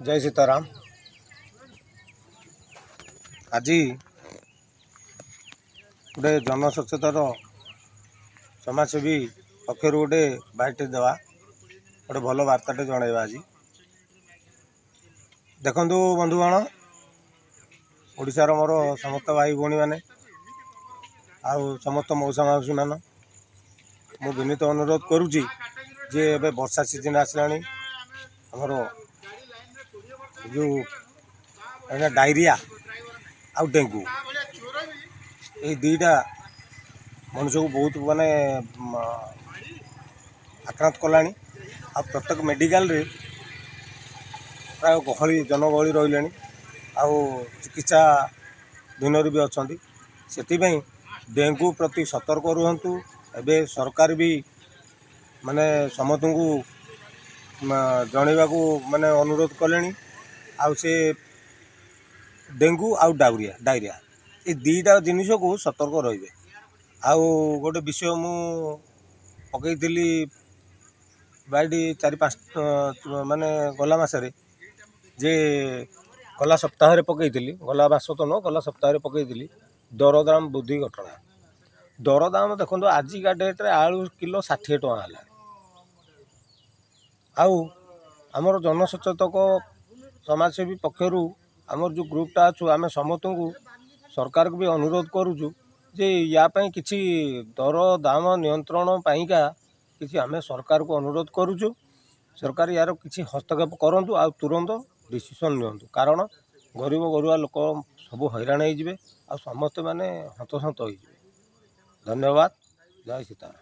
जय सीताराम। आज गोटे जनसचेतन समाजसेवी पक्षर गोटे बाइटे देवा गोटे भल वार्ताटे जनइबा। आज देखु बंधुगण, ओडिशार मोर समस्त भाई भौणी मैंने आउ समस्त मौसा मौसी मान मु विनीत अनुरोध करुच्ची जे एबे वर्षा सीजन आसला आमर जो डायरिया आउ डेंगू ये दुईटा मनुष्य को बहुत माने आक्रांत कला। प्रत्येक मेडिकल रे प्राय गहली जनगहली रही चिकित्सा दिन भी अच्छा से डेंगू प्रति सतर्क रुहतु। एबे सरकार भी माने समस्त को जनवा को माने अनुरोध कले आउ से डेंगू आउ डायरिया ये दुईटा जिनिस को सतर्क रे। आउ गोटे विषय मु पकईली बाइडी 4-5 माने गला मासरे जे गला सप्ताह पकईली, गला मास तो न गला सप्ताह पकईली दरदाम वृद्धि घटना। दरदाम देखो आजिका डेट्रे आलू किलो 60 टଙ୍କା है। आउ आमर जनसचेतक समाजसेवी पक्षर आमर जो ग्रुपटा अच्छु आम समस्त को सरकार को भी अनुरोध करुचु जे या किसी दर दाम नियंत्रण पाइका किसी आम सरकार को अनुरोध करुचु। सरकार यार किसी हस्तक्षेप करूँ आ तुरंत डिसीजन नियंतु, कारण गरीब गरुआ लोक सब हैरान हो समस्ते माने हतसंत हो। धन्यवाद। जय सीताराम।